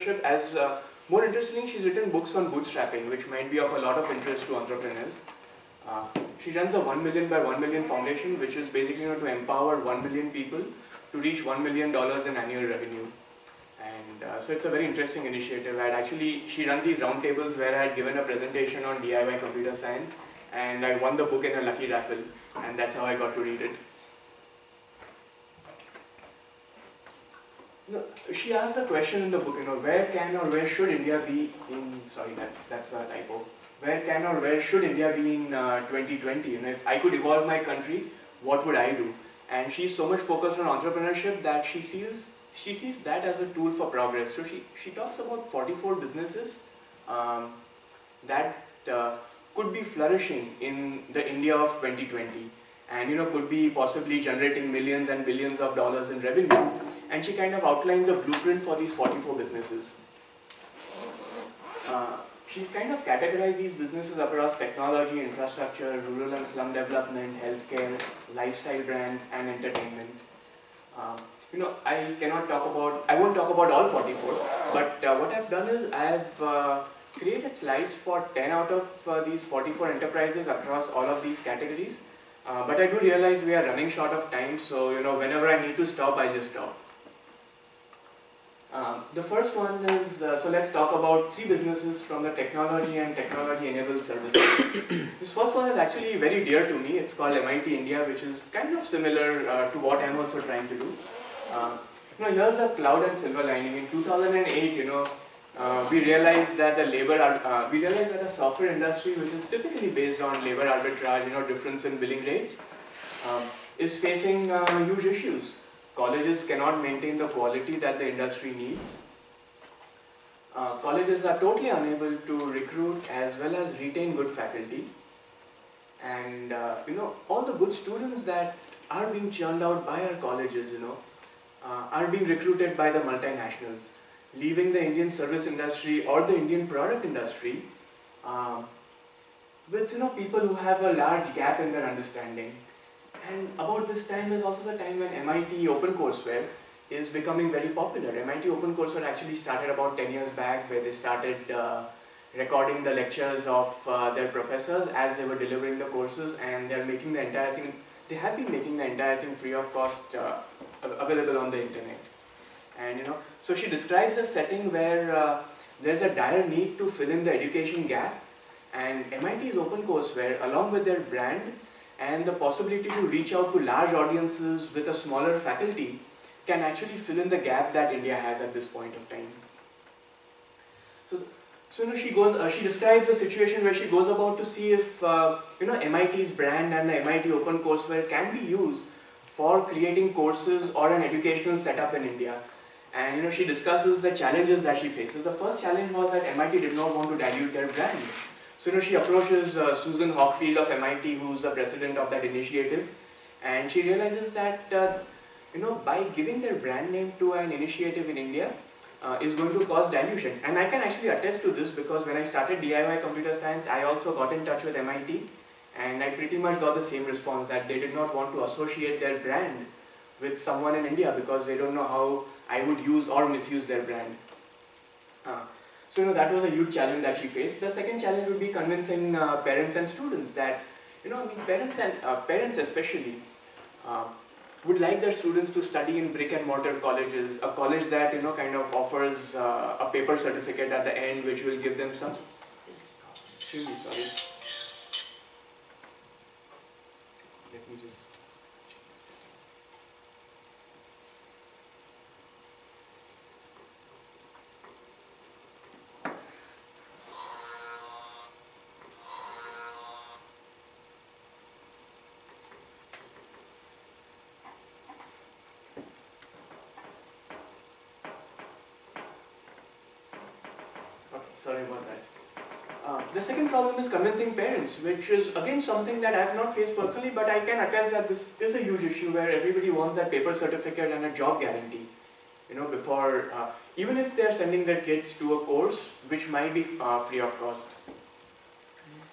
entrepreneurship. As more interestingly, she's written books on bootstrapping, which might be of a lot of interest to entrepreneurs. She runs a 1 million by 1 million foundation, which is basically to empower 1 million people to reach $1 million in annual revenue. And so it's a very interesting initiative. She runs these roundtables where I had given a presentation on DIY computer science, and I won the book in a lucky raffle, and that's how I got to read it. She asks a question in the book, where can or where should India be in, sorry, that's a typo. Where can or where should India be in 2020? If I could evolve my country, what would I do? And she's so much focused on entrepreneurship that she sees that as a tool for progress. So she talks about 44 businesses that could be flourishing in the India of 2020, and could be possibly generating millions and billions of dollars in revenue. And she kind of outlines a blueprint for these 44 businesses. She's kind of categorized these businesses across technology, infrastructure, rural and slum development, healthcare, lifestyle brands, and entertainment. I won't talk about all 44, but what I've done is I've created slides for 10 out of these 44 enterprises across all of these categories. But I do realize we are running short of time, so whenever I need to stop, I just stop. The first one is, so let's talk about 3 businesses from the technology and technology-enabled services. This first one is actually very dear to me. It's called MIT India, which is kind of similar to what I'm also trying to do. Here's a cloud and silver lining. In 2008, we realized that the software industry, which is typically based on labor arbitrage, difference in billing rates, is facing huge issues. Colleges cannot maintain the quality that the industry needs. Colleges are totally unable to recruit as well as retain good faculty. And all the good students that are being churned out by our colleges, are being recruited by the multinationals, leaving the Indian service industry or the Indian product industry with people who have a large gap in their understanding. And about this time is also the time when MIT OpenCourseWare is becoming very popular. MIT OpenCourseWare actually started about 10 years back, where they started recording the lectures of their professors as they were delivering the courses, and they're making the entire thing, they have been making the entire thing free of cost available on the internet. And so she describes a setting where there's a dire need to fill in the education gap, and MIT's OpenCourseWare, along with their brand and the possibility to reach out to large audiences with a smaller faculty, can actually fill in the gap that India has at this point of time. So she describes a situation where she goes about to see if MIT's brand and the MIT OpenCourseWare can be used for creating courses or an educational setup in India. And she discusses the challenges that she faces. The first challenge was that MIT did not want to dilute their brand. So she approaches Susan Hockfield of MIT, who's the president of that initiative, and she realizes that by giving their brand name to an initiative in India is going to cause dilution. And I can actually attest to this, because when I started DIY computer science, I also got in touch with MIT, and I pretty much got the same response, that they did not want to associate their brand with someone in India because they don't know how I would use or misuse their brand. So that was a huge challenge that she faced. The second challenge would be convincing parents and students that, parents especially would like their students to study in brick and mortar colleges, a college that kind of offers a paper certificate at the end, which will give them some. Extremely sorry. Let me just. Sorry about that. The second problem is convincing parents, which is again something that I have not faced personally, but I can attest that this is a huge issue where everybody wants that paper certificate and a job guarantee, before, even if they are sending their kids to a course which might be free of cost.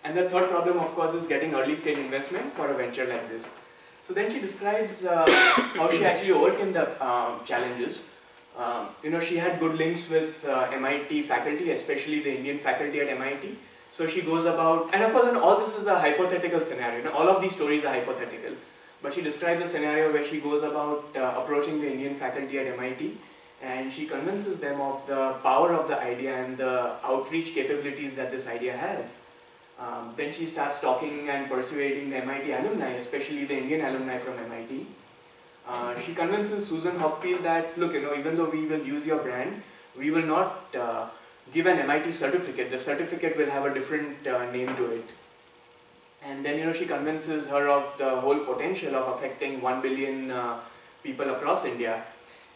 And the third problem, of course, is getting early stage investment for a venture like this. So then she describes how she actually overcame the challenges. She had good links with MIT faculty, especially the Indian faculty at MIT. So she goes about, and of course, all this is a hypothetical scenario. All of these stories are hypothetical. But she describes a scenario where she goes about approaching the Indian faculty at MIT, and she convinces them of the power of the idea and the outreach capabilities that this idea has. Then she starts talking and persuading the MIT alumni, especially the Indian alumni from MIT. She convinces Susan Hockfield that, look, even though we will use your brand, we will not give an MIT certificate. The certificate will have a different name to it. And then, she convinces her of the whole potential of affecting 1 billion people across India.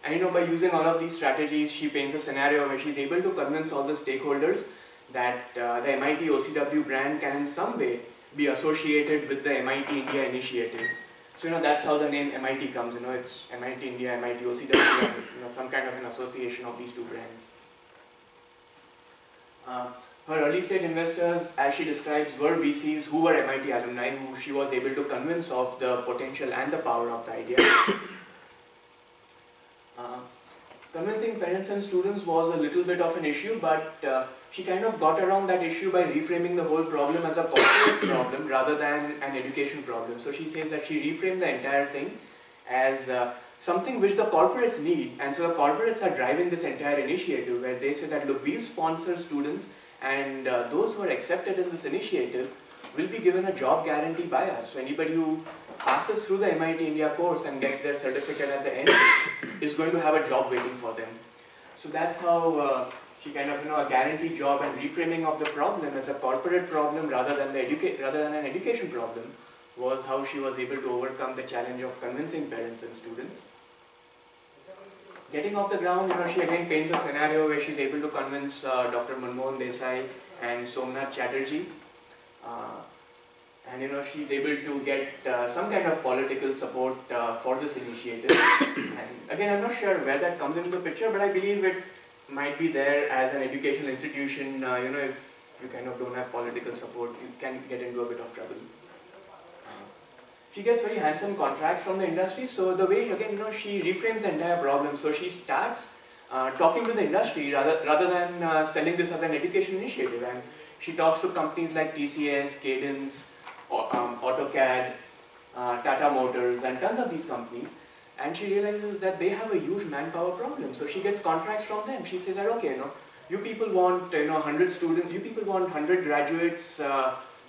And, by using all of these strategies, she paints a scenario where she's able to convince all the stakeholders that the MIT OCW brand can in some way be associated with the MIT India initiative. So, that's how the name MIT comes. It's MIT India, MIT OCW, and, some kind of an association of these two brands. Her early stage investors, as she describes, were VCs who were MIT alumni, who she was able to convince of the potential and the power of the idea. Convincing parents and students was a little bit of an issue, but she kind of got around that issue by reframing the whole problem as a corporate problem rather than an education problem. So she says that she reframed the entire thing as something which the corporates need, and so the corporates are driving this entire initiative where they say that, look, we'll sponsor students, and those who are accepted in this initiative will be given a job guarantee by us. So anybody who passes through the MIT India course and gets their certificate at the end is going to have a job waiting for them. So that's how she kind of, a guaranteed job and reframing of the problem as a corporate problem rather than an education problem was how she was able to overcome the challenge of convincing parents and students. Getting off the ground, she again paints a scenario where she's able to convince Dr. Manmohan Desai and Somnath Chatterjee. And she's able to get some kind of political support for this initiative. And again, I'm not sure where that comes into the picture, but I believe it might be there as an educational institution. If you kind of don't have political support, you can get into a bit of trouble. She gets very handsome contracts from the industry. So the way, again, she reframes the entire problem. So she starts talking to the industry rather than selling this as an education initiative. And she talks to companies like TCS, Cadence, AutoCAD, Tata Motors, and tons of these companies. And she realizes that they have a huge manpower problem. So she gets contracts from them. She says that, okay, you people want 100 students, you people want 100 graduates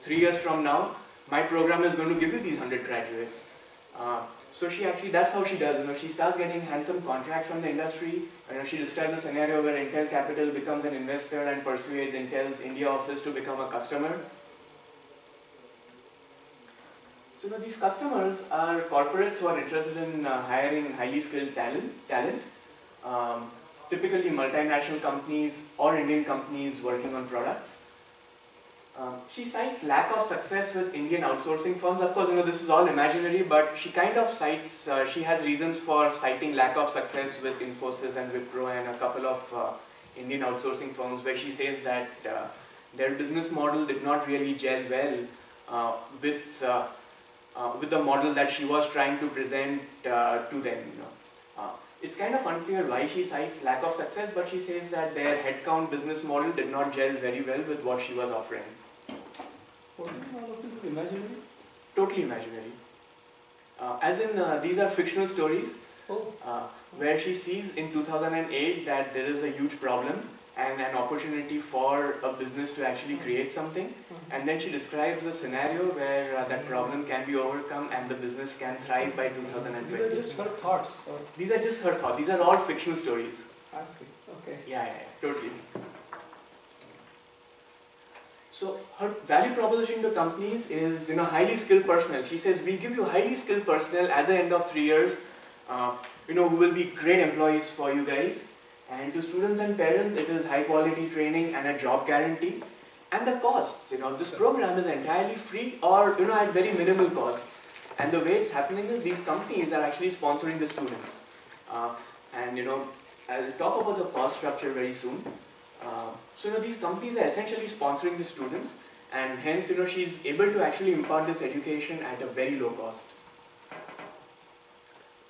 3 years from now. My program is going to give you these 100 graduates. So that's how she does. She starts getting handsome contracts from the industry. She describes a scenario where Intel Capital becomes an investor and persuades Intel's India office to become a customer. So these customers are corporates who are interested in hiring highly skilled talent. Typically multinational companies or Indian companies working on products. She cites lack of success with Indian outsourcing firms. Of course, this is all imaginary, but she kind of cites, she has reasons for citing lack of success with Infosys and Wipro and a couple of Indian outsourcing firms where she says that their business model did not really gel well with the model that she was trying to present to them. It's kind of unclear why she cites lack of success, but she says that their headcount business model did not gel very well with what she was offering. All of this is imaginary? Totally imaginary. As in, these are fictional stories where she sees in 2008 that there is a huge problem and an opportunity for a business to actually create something, and then she describes a scenario where that problem can be overcome and the business can thrive by 2020. These are just her thoughts? Or? These are just her thoughts. These are all fictional stories. I see. Okay. Yeah, totally. So her value proposition to companies is, highly skilled personnel. She says, we'll give you highly skilled personnel at the end of 3 years, who will be great employees for you guys. And to students and parents, it is high quality training and a job guarantee. And the costs, this program is entirely free or, at very minimal costs. And the way it's happening is these companies are actually sponsoring the students. And, I'll talk about the cost structure very soon. So, these companies are essentially sponsoring the students, and hence, she's able to actually impart this education at a very low cost.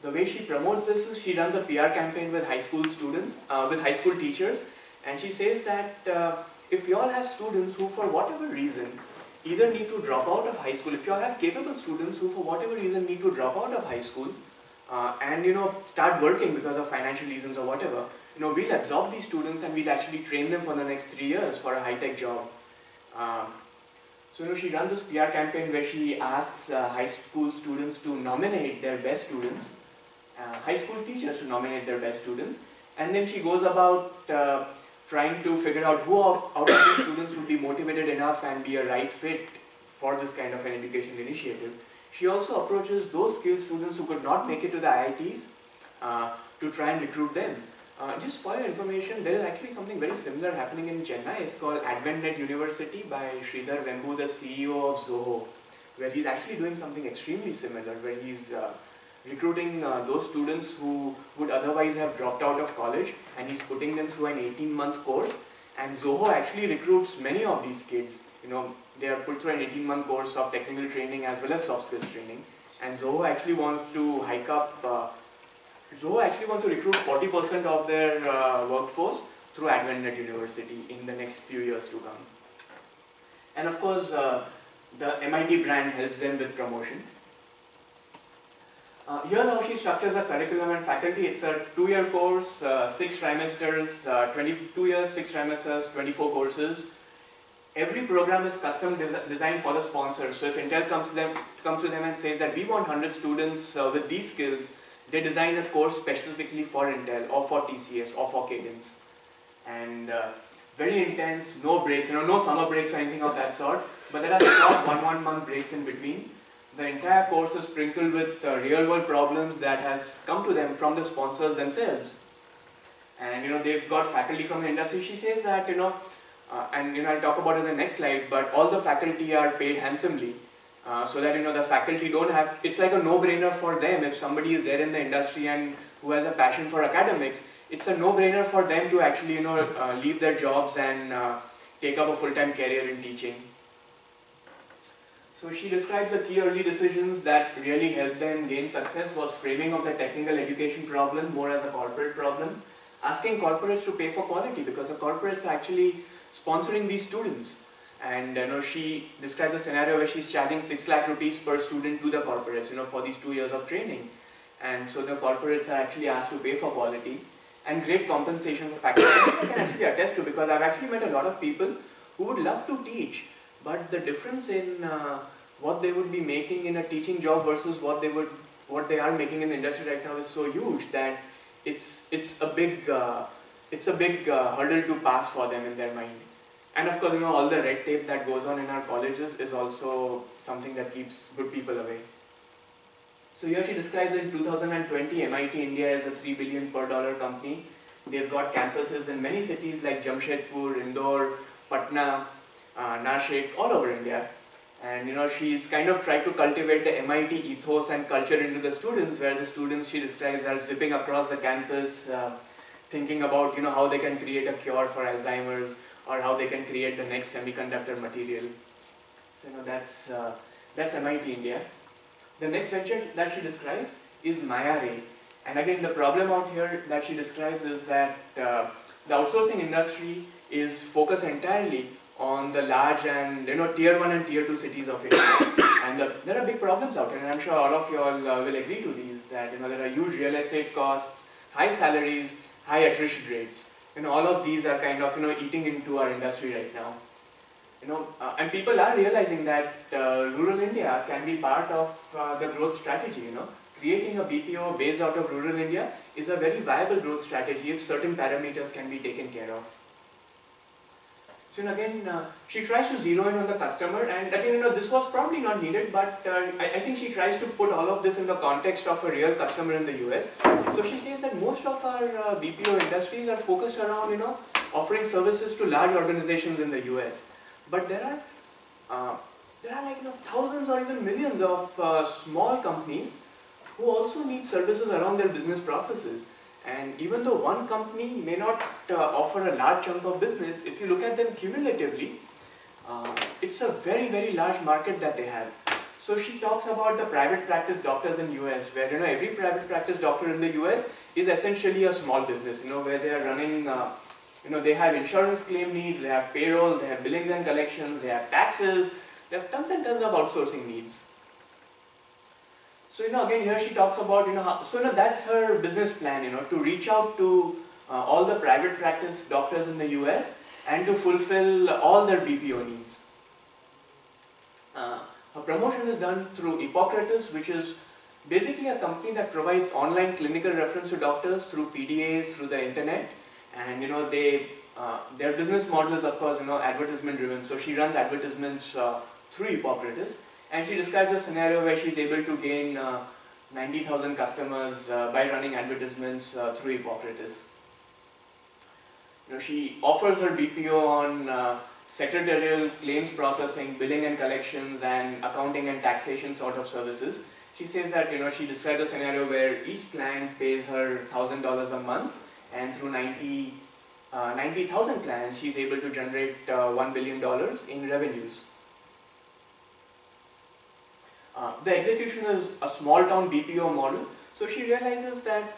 the way she promotes this is she runs a PR campaign with high school students, with high school teachers, and she says that if you all have students who for whatever reason either need to drop out of high school, if you all have capable students who for whatever reason need to drop out of high school and start working because of financial reasons or whatever, we'll absorb these students and we'll actually train them for the next 3 years for a high-tech job. So she runs this PR campaign where she asks high school students to nominate their best students, high school teachers to nominate their best students, and then she goes about trying to figure out who out of these students would be motivated enough and be a right fit for this kind of an education initiative. She also approaches those skilled students who could not make it to the IITs to try and recruit them. Just for your information, there is actually something very similar happening in Chennai. It's called AdventNet University by Sridhar Vembu, the CEO of Zoho, where he's actually doing something extremely similar, where he's recruiting those students who would otherwise have dropped out of college, and he's putting them through an 18-month course. And Zoho actually recruits many of these kids. They are put through an 18-month course of technical training as well as soft skills training. And Zoho actually wants to hike up. Zoho actually wants to recruit 40% of their workforce through AdventNet University in the next few years to come. And of course, the MIT brand helps them with promotion. Here's how she structures a curriculum and faculty. It's a 2-year course, 6 trimesters, 22 years, 6 trimesters, 24 courses. Every program is custom designed for the sponsor. So if Intel comes to them and says that we want 100 students with these skills, they design a course specifically for Intel or for TCS or for Cadence. And very intense, no breaks, no summer breaks or anything of that sort, but there are short 1-month breaks in between. The entire course is sprinkled with real-world problems that has come to them from the sponsors themselves. And they've got faculty from the industry. She says that, and I'll talk about it in the next slide, but all the faculty are paid handsomely. So that the faculty don't have, it's like a no-brainer for them. If somebody is there in the industry and who has a passion for academics, it's a no-brainer for them to actually leave their jobs and take up a full-time career in teaching. So she describes the key early decisions that really helped them gain success was framing of the technical education problem more as a corporate problem, asking corporates to pay for quality because the corporates are actually sponsoring these students. And she describes a scenario where she's charging 6 lakh rupees per student to the corporates, for these 2 years of training. And so the corporates are actually asked to pay for quality and great compensation for faculty. This I can actually attest to because I've actually met a lot of people who would love to teach, but the difference in what they would be making in a teaching job versus what they are making in the industry right now is so huge that it's a big hurdle to pass for them in their mind. And of course, all the red tape that goes on in our colleges is also something that keeps good people away. So here she describes in 2020, MIT India is a $3 billion per dollar company. They've got campuses in many cities like Jamshedpur, Indore, Patna, Nashik, all over India. And she's kind of tried to cultivate the MIT ethos and culture into the students, where the students she describes are zipping across the campus, thinking about how they can create a cure for Alzheimer's or how they can create the next semiconductor material. So that's MIT India. The next venture that she describes is Maya Ray. And again, the problem out here that she describes is that the outsourcing industry is focused entirely on the large and tier 1 and tier 2 cities of India. And there are big problems out here, and I'm sure all of you all will agree to these, that there are huge real estate costs, high salaries, high attrition rates. All of these are kind of eating into our industry right now. And people are realizing that rural India can be part of the growth strategy. Creating a BPO based out of rural India is a very viable growth strategy if certain parameters can be taken care of. So again, she tries to zero in on the customer, and again, this was probably not needed, but I think she tries to put all of this in the context of a real customer in the US. So she says that most of our BPO industries are focused around, offering services to large organizations in the US. But there are like thousands or even millions of small companies who also need services around their business processes. And even though one company may not offer a large chunk of business, if you look at them cumulatively, it's a very, very large market that they have. So she talks about the private practice doctors in US, where every private practice doctor in the US is essentially a small business, where they are running, they have insurance claim needs, they have payroll, they have billings and collections, they have taxes, they have tons and tons of outsourcing needs. So again here she talks about that's her business plan, to reach out to all the private practice doctors in the US and to fulfill all their BPO needs. Her promotion is done through Hippocrates, which is basically a company that provides online clinical reference to doctors through PDAs, through the internet, and their business model is of course advertisement driven. So she runs advertisements through Hippocrates, and she describes a scenario where she's able to gain 90,000 customers by running advertisements through Hippocrates. She offers her BPO on secretarial, claims processing, billing and collections, and accounting and taxation sort of services. She says that she described a scenario where each client pays her $1,000 a month, and through 90,000 clients, she's able to generate $1 billion in revenues. The execution is a small town BPO model, so she realizes that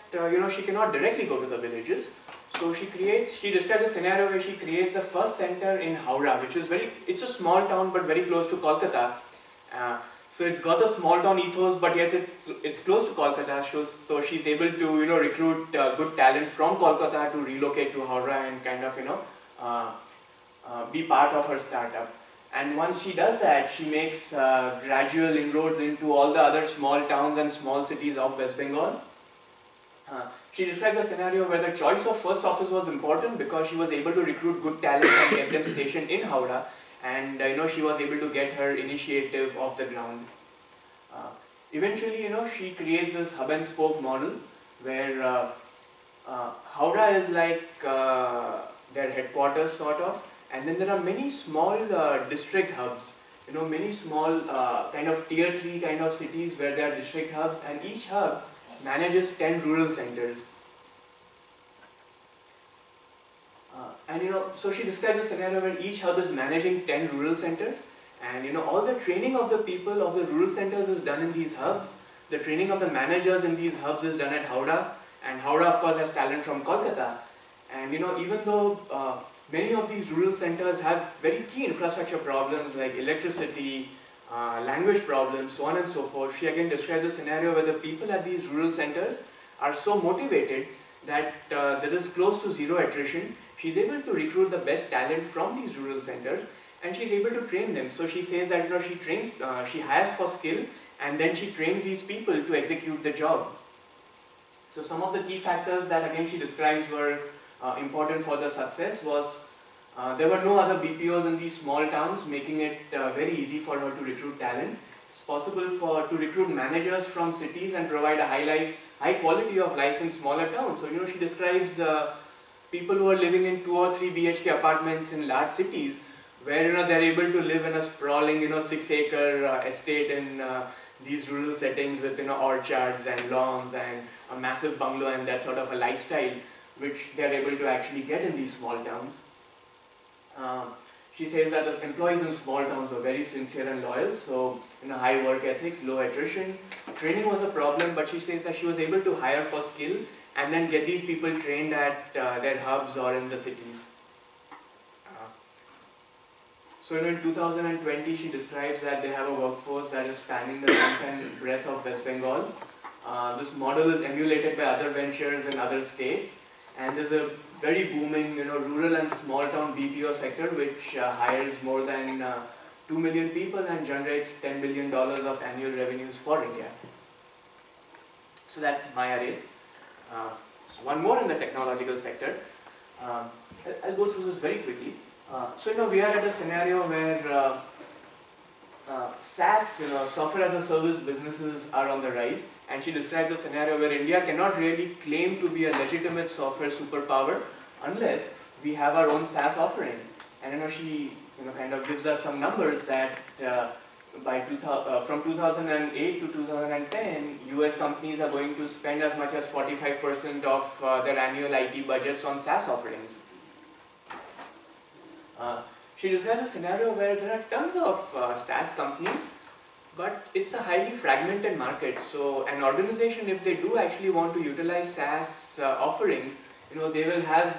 she cannot directly go to the villages. So she describes a scenario where she creates the first center in Howrah, which is it's a small town but very close to Kolkata. So it's got a small town ethos, but yet it's close to Kolkata. So she's able to recruit good talent from Kolkata to relocate to Howrah and kind of be part of her startup. And once she does that, she makes gradual inroads into all the other small towns and small cities of West Bengal. She described a scenario where the choice of first office was important because she was able to recruit good talent and get them stationed in Howrah, and she was able to get her initiative off the ground. Eventually, she creates this hub and spoke model where Howrah is like their headquarters sort of, and then there are many small district hubs, many small kind of tier 3 kind of cities where there are district hubs, and each hub manages 10 rural centers. So she describes a scenario where each hub is managing 10 rural centers, and all the training of the people of the rural centers is done in these hubs. The training of the managers in these hubs is done at Howrah, and Howrah of course has talent from Kolkata. And even though many of these rural centers have very key infrastructure problems like electricity, language problems, so on and so forth, she again describes a scenario where the people at these rural centers are so motivated that there is close to zero attrition. She's able to recruit the best talent from these rural centers, and she's able to train them. So she says that she hires for skill, and then she trains these people to execute the job. So some of the key factors that again she describes were important for the success was there were no other BPOs in these small towns, making it very easy for her to recruit talent. It's possible to recruit managers from cities and provide a high quality of life in smaller towns. So she describes people who are living in 2 or 3 BHK apartments in large cities, where they're able to live in a sprawling 6-acre estate in these rural settings with orchards and lawns and a massive bungalow and that sort of a lifestyle, which they're able to actually get in these small towns. She says that the employees in small towns were very sincere and loyal, so high work ethics, low attrition. Training was a problem, but she says that she was able to hire for skill and then get these people trained at their hubs or in the cities. So in 2020, she describes that they have a workforce that is spanning the length and breadth of West Bengal. This model is emulated by other ventures in other states, and there's a very booming rural and small town BPO sector which hires more than 2 million people and generates $10 billion of annual revenues for India. So that's my array. So one more in the technological sector. I'll go through this very quickly. So we are at a scenario where SaaS, software as a service businesses are on the rise, and she describes a scenario where India cannot really claim to be a legitimate software superpower unless we have our own SaaS offering. And she kind of gives us some numbers that from 2008 to 2010, US companies are going to spend as much as 45% of their annual IT budgets on SaaS offerings. She describes a scenario where there are tons of SaaS companies, But it's a highly fragmented market, so an organization, if they do actually want to utilize SaaS offerings, they will have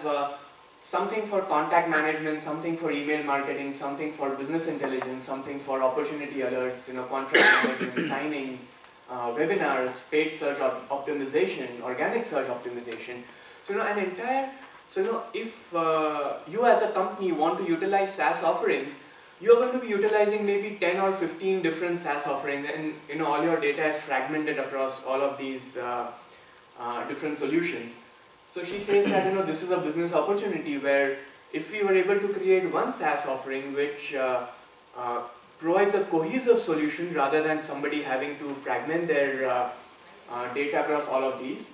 something for contact management, something for email marketing, something for business intelligence, something for opportunity alerts, contract management, signing, webinars, paid search optimization, organic search optimization. So, if you as a company want to utilize SaaS offerings, you're going to be utilizing maybe 10 or 15 different SaaS offerings, and all your data is fragmented across all of these different solutions. So she says that this is a business opportunity where if we were able to create one SaaS offering which provides a cohesive solution rather than somebody having to fragment their data across all of these,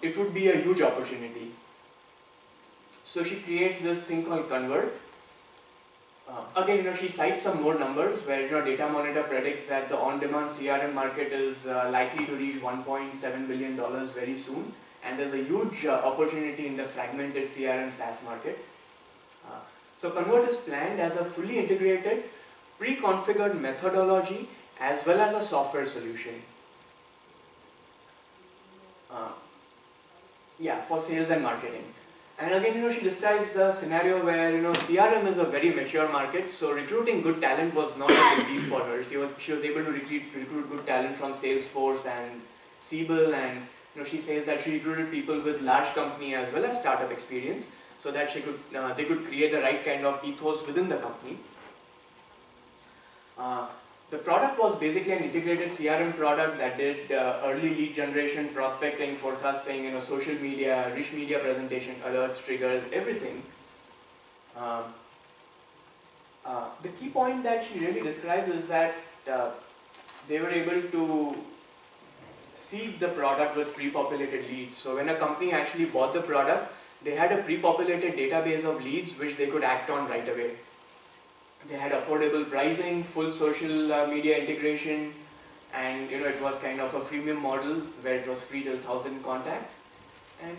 it would be a huge opportunity. So she creates this thing called Convert. Again, she cites some more numbers where Data Monitor predicts that the on-demand CRM market is likely to reach $1.7 billion very soon, and there's a huge opportunity in the fragmented CRM SaaS market. So Convert is planned as a fully integrated, pre-configured methodology as well as a software solution. For sales and marketing. And again, she describes the scenario where, CRM is a very mature market, so recruiting good talent was not a big deal for her. She was able to recruit good talent from Salesforce and Siebel, and she says that she recruited people with large company as well as startup experience, so that they could create the right kind of ethos within the company. The product was basically an integrated CRM product that did early lead generation, prospecting, forecasting, social media, rich media presentation, alerts, triggers, everything. The key point that she really describes is that they were able to seed the product with pre-populated leads. So when a company actually bought the product, they had a pre-populated database of leads which they could act on right away. They had affordable pricing, full social media integration, and it was kind of a freemium model where it was free till 1,000 contacts. And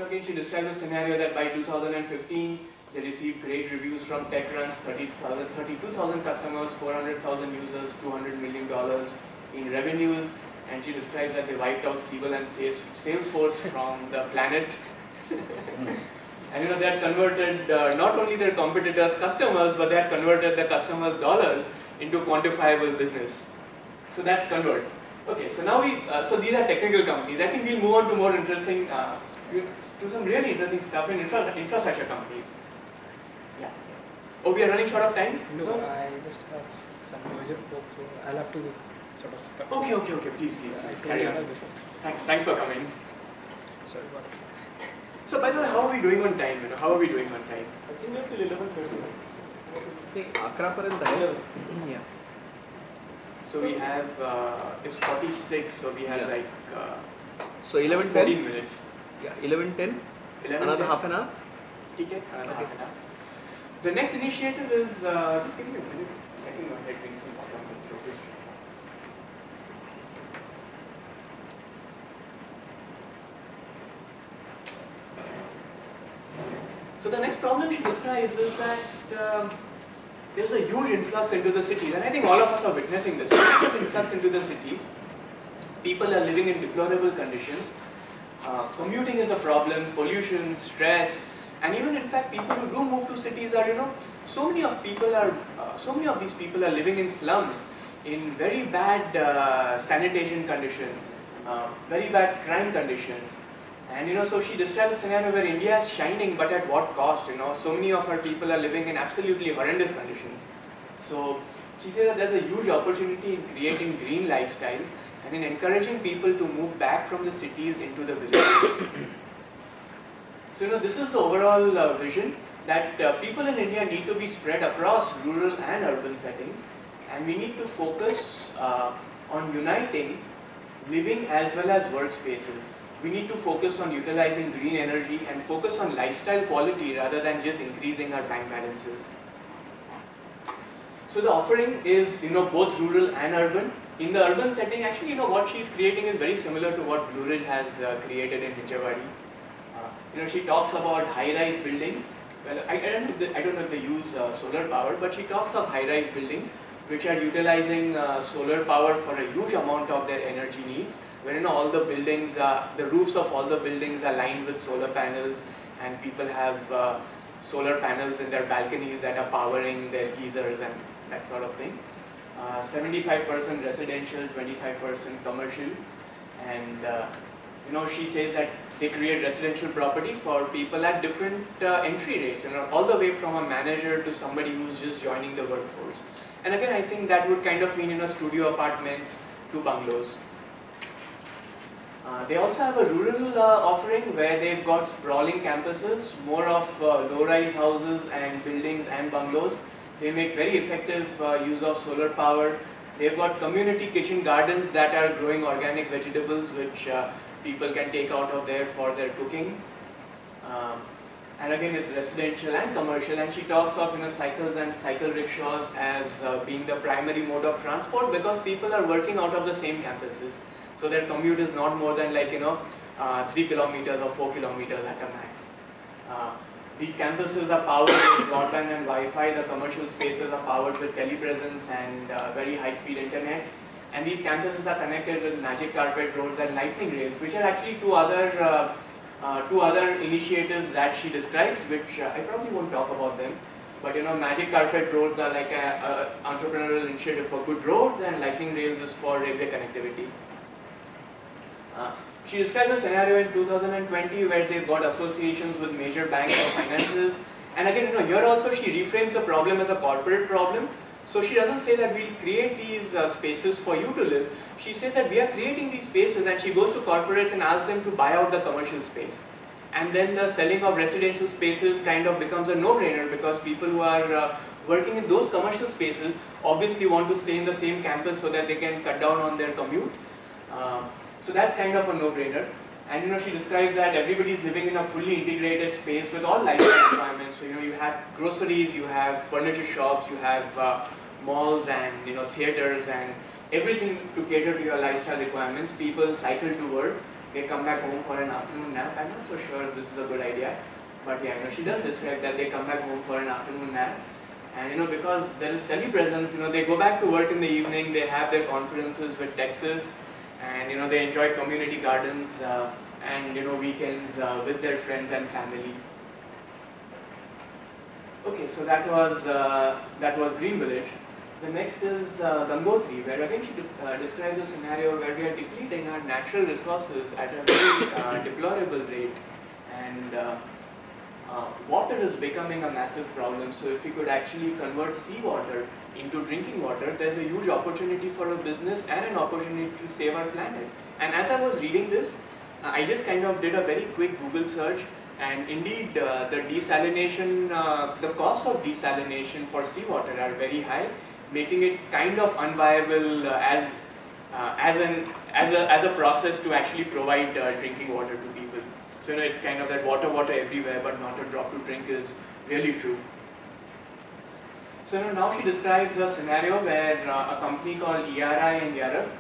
again, she describes a scenario that by 2015 they received great reviews from TechRunch, 32,000 customers, 400,000 users, $200 million in revenues, and she describes that they wiped out Siebel and Salesforce from the planet. And they had converted not only their competitors' customers, but they had converted the customers' dollars into quantifiable business. So that's Convert. Okay, so now so these are technical companies. I think we'll move on to more interesting, to some really interesting stuff in infrastructure companies. Yeah. Oh, we are running short of time? No, I just have some urgent work, so I'll have to sort of... Okay, please, carry on. Thanks for coming. Sorry about that. So by the way, how are we doing on time? How are we doing on time? I think we have till 11:30. Yeah. So we have, it's 46, so we have like so 11:10. 14 minutes. Yeah, 11:10. Another half an hour. Okay, another half an hour. The next initiative is, just give me a minute, second one, let me drink some water. So the next problem she describes is that there's a huge influx into the cities, and I think all of us are witnessing this. Massive influx into the cities. People are living in deplorable conditions. Commuting is a problem, pollution, stress, and even in fact people who do move to cities are, so many of these people are living in slums in very bad sanitation conditions, very bad crime conditions. And so she describes a scenario where India is shining, but at what cost? So many of her people are living in absolutely horrendous conditions. So she says that there's a huge opportunity in creating green lifestyles and in encouraging people to move back from the cities into the villages. So this is the overall vision that people in India need to be spread across rural and urban settings, and we need to focus on uniting living as well as workspaces. We need to focus on utilizing green energy and focus on lifestyle quality rather than just increasing our bank balances. So the offering is, both rural and urban. In the urban setting, actually, what she's creating is very similar to what Blue Ridge has created in Hinjawadi. She talks about high-rise buildings. Well, I don't know if they use solar power, but she talks of high-rise buildings which are utilizing solar power for a huge amount of their energy needs, where all the buildings, the roofs of all the buildings are lined with solar panels, and people have solar panels in their balconies that are powering their geysers and that sort of thing. 75% residential, 25% commercial, and she says that they create residential property for people at different entry rates, all the way from a manager to somebody who's just joining the workforce. And again, I think that would kind of mean studio apartments to bungalows. They also have a rural offering where they've got sprawling campuses, more of low-rise houses and buildings and bungalows. They make very effective use of solar power. They've got community kitchen gardens that are growing organic vegetables which people can take out of there for their cooking. And again, it's residential and commercial, and she talks of cycles and cycle rickshaws as being the primary mode of transport because people are working out of the same campuses. So their commute is not more than 3 kilometers or 4 kilometers at a max. These campuses are powered with broadband and Wi-Fi. The commercial spaces are powered with telepresence and very high-speed internet. And these campuses are connected with magic carpet roads and lightning rails, which are actually two other initiatives that she describes, which I probably won't talk about them. But magic carpet roads are like an entrepreneurial initiative for good roads, and lightning rails is for railway connectivity. She describes a scenario in 2020 where they've got associations with major banks or finances. And again, here also she reframes the problem as a corporate problem. So she doesn't say that we'll create these spaces for you to live. She says that we are creating these spaces, and she goes to corporates and asks them to buy out the commercial space. And then the selling of residential spaces kind of becomes a no-brainer because people who are working in those commercial spaces obviously want to stay in the same campus so that they can cut down on their commute. So that's kind of a no-brainer. And she describes that everybody's living in a fully integrated space with all lifestyle requirements. So you have groceries, you have furniture shops, you have malls and theaters and everything to cater to your lifestyle requirements. People cycle to work, they come back home for an afternoon nap. I'm not so sure this is a good idea, but yeah, she does describe that they come back home for an afternoon nap. And because there is telepresence, they go back to work in the evening, they have their conferences with Texas. And they enjoy community gardens and weekends with their friends and family. Okay, so that was Green Village. The next is Gangotri, where again she describes a scenario where we are depleting our natural resources at a very deplorable rate, and water is becoming a massive problem. So if we could actually convert seawater into drinking water, there's a huge opportunity for a business and an opportunity to save our planet. And as I was reading this, I just kind of did a very quick Google search, and indeed the desalination, the costs of desalination for seawater are very high, making it kind of unviable as a process to actually provide drinking water to people. So it's kind of that water everywhere, but not a drop to drink is really true. So now she describes a scenario where a company called ERI in Europe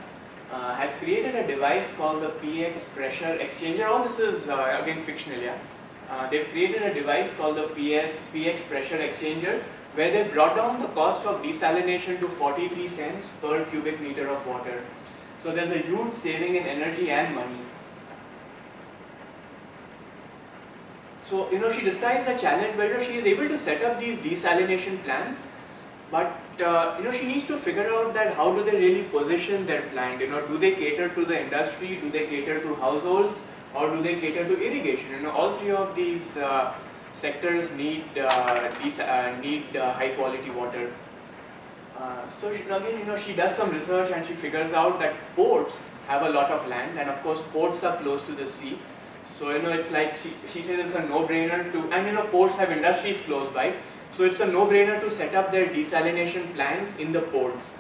has created a device called the PX pressure exchanger. All this is again fictional, yeah. They've created a device called the PX pressure exchanger, where they brought down the cost of desalination to 43 cents per cubic meter of water. So there's a huge saving in energy and money. So she describes a challenge where she is able to set up these desalination plants, but she needs to figure out that how do they really position their plant. Do they cater to the industry, do they cater to households, or do they cater to irrigation? All three of these sectors need high quality water. So again, she does some research and she figures out that ports have a lot of land, and of course ports are close to the sea. So it's like she says it's a no-brainer to, and ports have industries close by, so it's a no-brainer to set up their desalination plants in the ports.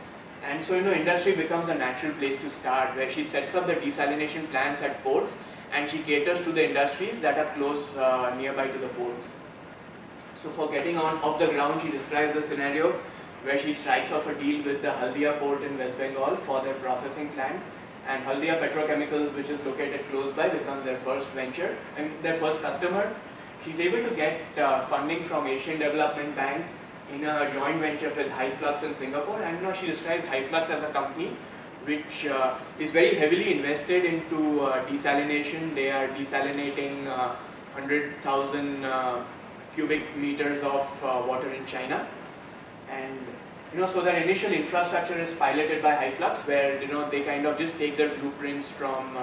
And so industry becomes a natural place to start, where she sets up the desalination plants at ports and she caters to the industries that are close nearby to the ports. So for getting off the ground, she describes a scenario where she strikes off a deal with the Haldia port in West Bengal for their processing plant. And Haldia Petrochemicals, which is located close by, becomes their first venture and their first customer. She's able to get funding from Asian Development Bank in a joint venture with Hyflux in Singapore. And she describes Hyflux as a company which is very heavily invested into desalination. They are desalinating 100,000 cubic meters of water in China. And so their initial infrastructure is piloted by Hyflux, where they kind of just take their blueprints from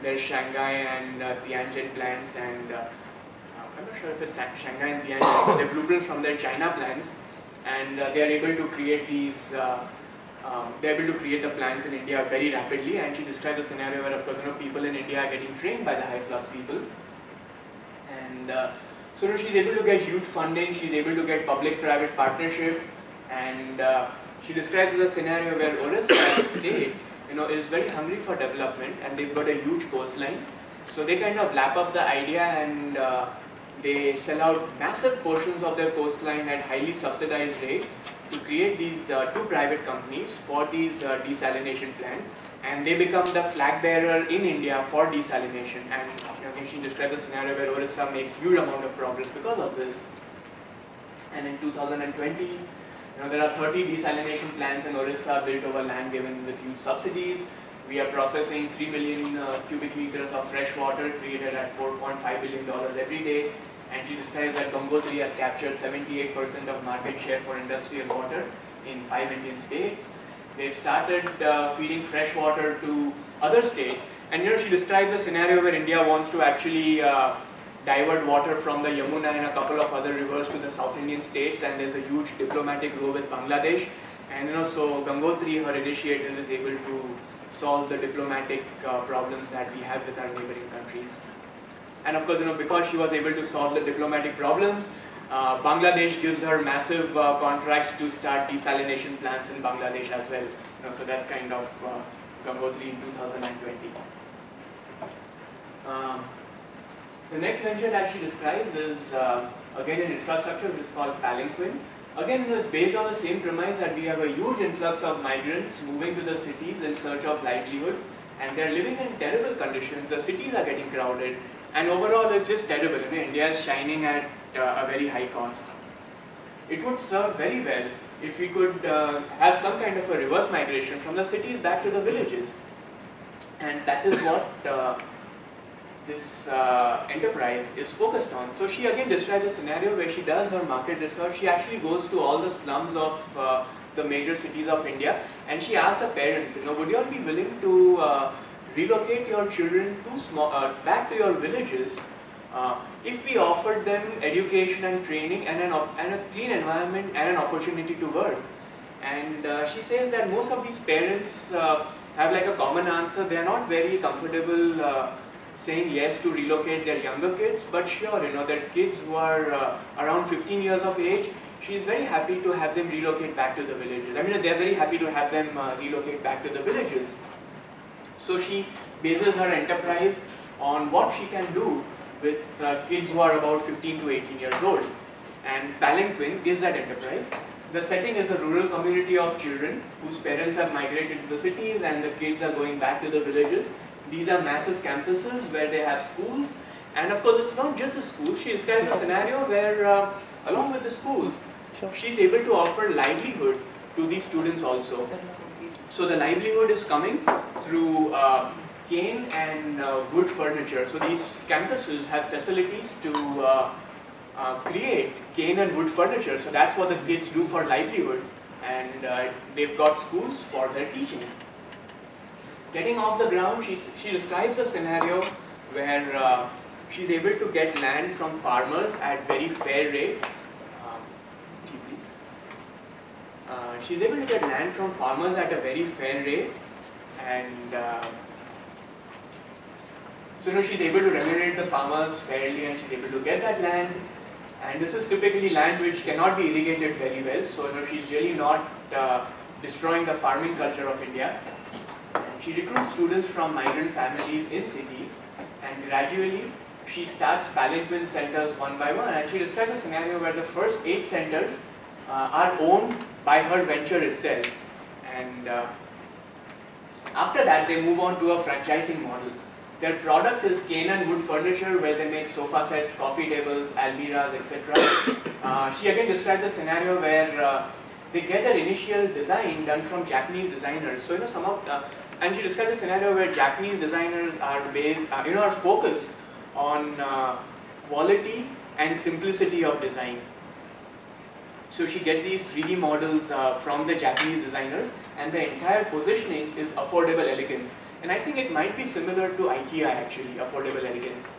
their Shanghai and Tianjin plants, and I'm not sure if it's Shanghai and Tianjin, but their blueprints from their China plants, and they are able to create these. They're able to create the plants in India very rapidly. And she described a scenario where, of course, people in India are getting trained by the Hyflux people, and so she's able to get huge funding. She's able to get public-private partnership. And she describes a scenario where Orissa state, is very hungry for development, and they've got a huge coastline. So they kind of lap up the idea, and they sell out massive portions of their coastline at highly subsidized rates to create these two private companies for these desalination plants, and they become the flag bearer in India for desalination. And she described a scenario where Orissa makes huge amount of progress because of this. And in 2020. There are 30 desalination plants in Orissa built over land given with huge subsidies. We are processing 3 million cubic meters of fresh water created at $4.5 billion every day. And she describes that Gangotri has captured 78% of market share for industrial water in 5 Indian states. They've started feeding fresh water to other states. And she describes a scenario where India wants to actually divert water from the Yamuna and a couple of other rivers to the South Indian states, and there's a huge diplomatic row with Bangladesh. And so Gangotri, her initiative, is able to solve the diplomatic problems that we have with our neighboring countries. And of course, because she was able to solve the diplomatic problems, Bangladesh gives her massive contracts to start desalination plants in Bangladesh as well. So that's kind of Gangotri in 2020. The next venture that she describes is again an infrastructure which is called Palanquin. Again, it is based on the same premise that we have a huge influx of migrants moving to the cities in search of livelihood, and they are living in terrible conditions. The cities are getting crowded, and overall it's just terrible. India is shining at a very high cost. It would serve very well if we could have some kind of a reverse migration from the cities back to the villages, and that is what this enterprise is focused on. So she again describes a scenario where she does her market research. She actually goes to all the slums of the major cities of India, and she asks the parents, would you all be willing to relocate your children back to your villages if we offered them education and training and a clean environment and an opportunity to work? And she says that most of these parents have like a common answer. They are not very comfortable saying yes to relocate their younger kids, but sure, their kids who are around 15 years of age, she is very happy to have them relocate back to the villages. They are very happy to have them relocate back to the villages. So she bases her enterprise on what she can do with kids who are about 15 to 18 years old. And Palanquin is that enterprise. The setting is a rural community of children whose parents have migrated to the cities, and the kids are going back to the villages. These are massive campuses where they have schools, and of course it's not just the schools. She describes a scenario where along with the schools, she's able to offer livelihood to these students also. So the livelihood is coming through cane and wood furniture. So these campuses have facilities to create cane and wood furniture. So that's what the kids do for livelihood, and they've got schools for their teaching. Getting off the ground, she describes a scenario where she's able to get land from farmers at very fair rates. She's able to get land from farmers at a very fair rate, and so she's able to remunerate the farmers fairly, and she's able to get that land. And this is typically land which cannot be irrigated very well, so she's really not destroying the farming culture of India. And she recruits students from migrant families in cities, and gradually she starts Palanquin centers one by one. And she describes a scenario where the first 8 centers are owned by her venture itself, and after that they move on to a franchising model. Their product is cane and wood furniture where they make sofa sets, coffee tables, almiras, etc. She again described a scenario where they get their initial design done from Japanese designers. So and she described a scenario where Japanese designers are are focused on quality and simplicity of design. So she gets these 3D models from the Japanese designers, and the entire positioning is affordable elegance. And I think it might be similar to IKEA actually, affordable elegance.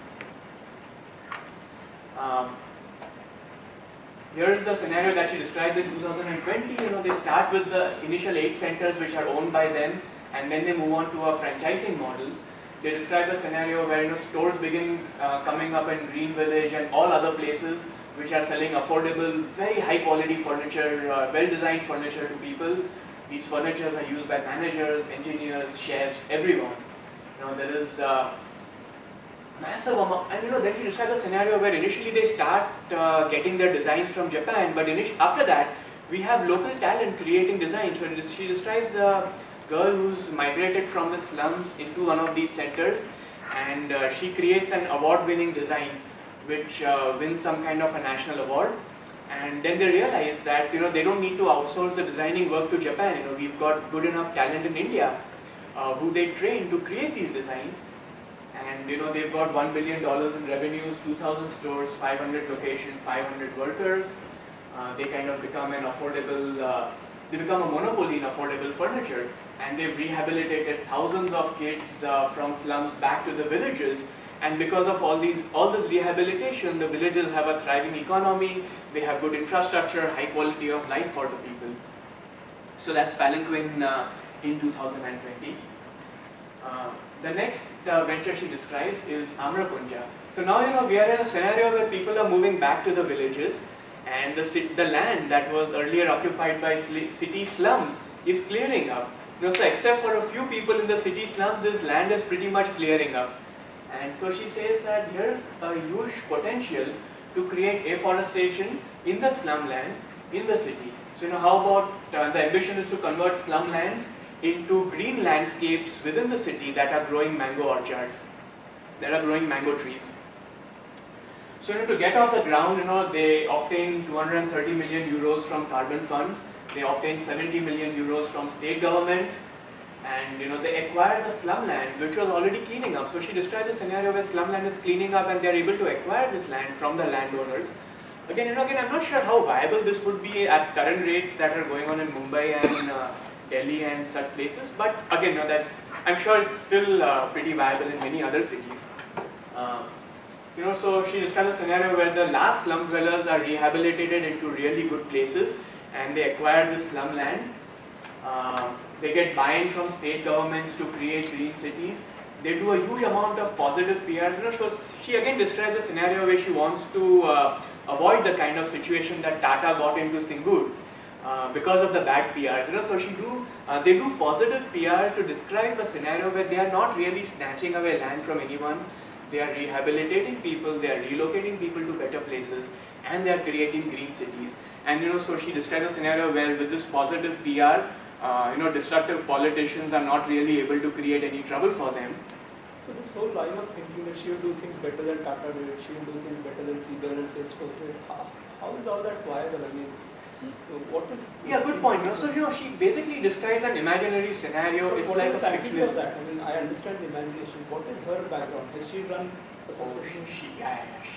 Here's the scenario that she described in 2020. They start with the initial 8 centers which are owned by them, and then they move on to a franchising model. They describe a scenario where stores begin coming up in Green Village and all other places which are selling affordable, very high quality furniture, well-designed furniture to people. These furnitures are used by managers, engineers, chefs, everyone. There is massive amount, and then she describes a scenario where initially they start getting their designs from Japan, but after that we have local talent creating designs. So she describes a girl who's migrated from the slums into one of these centers, and she creates an award-winning design which wins some kind of a national award. And then they realize that they don't need to outsource the designing work to Japan. We've got good enough talent in India who they train to create these designs. And they've got $1 billion in revenues, 2,000 stores, 500 locations, 500 workers. They kind of become an affordable, they become a monopoly in affordable furniture, and they've rehabilitated thousands of kids from slums back to the villages. And because of all this rehabilitation, the villages have a thriving economy, they have good infrastructure, high quality of life for the people. So that's Palanquin in 2020. The next venture she describes is Amrakunja. So now we are in a scenario where people are moving back to the villages, and the land that was earlier occupied by city slums is clearing up. So except for a few people in the city slums, this land is pretty much clearing up. And so she says that here's a huge potential to create afforestation in the slum lands in the city. So how about the ambition is to convert slum lands into green landscapes within the city that are growing mango orchards, that are growing mango trees. So to get off the ground, they obtain 230 million euros from carbon funds. They obtain 70 million euros from state governments. And they acquire the slumland which was already cleaning up. So she described a scenario where slumland is cleaning up and they are able to acquire this land from the landowners. Again, I'm not sure how viable this would be at current rates that are going on in Mumbai and Delhi and such places. But again, I'm sure it's still pretty viable in many other cities. So she described a scenario where the last slum dwellers are rehabilitated into really good places, and they acquire this slumland. They get buy-in from state governments to create green cities. They do a huge amount of positive PR. So she again describes a scenario where she wants to avoid the kind of situation that Tata got into Singur because of the bad PR. So they do positive PR to describe a scenario where they are not really snatching away land from anyone. They are rehabilitating people. They are relocating people to better places, and they are creating green cities. And so she describes a scenario where with this positive PR, destructive politicians are not really able to create any trouble for them. So this whole line of thinking that she will do things better than Tata did, she will do things better than Siebel and Salesforce did, how is all that viable? I mean, what is... Yeah, good point. So she basically describes an imaginary scenario. It's like a fictional... Of that? I mean, I understand the imagination. What is her background? Has she run a successful...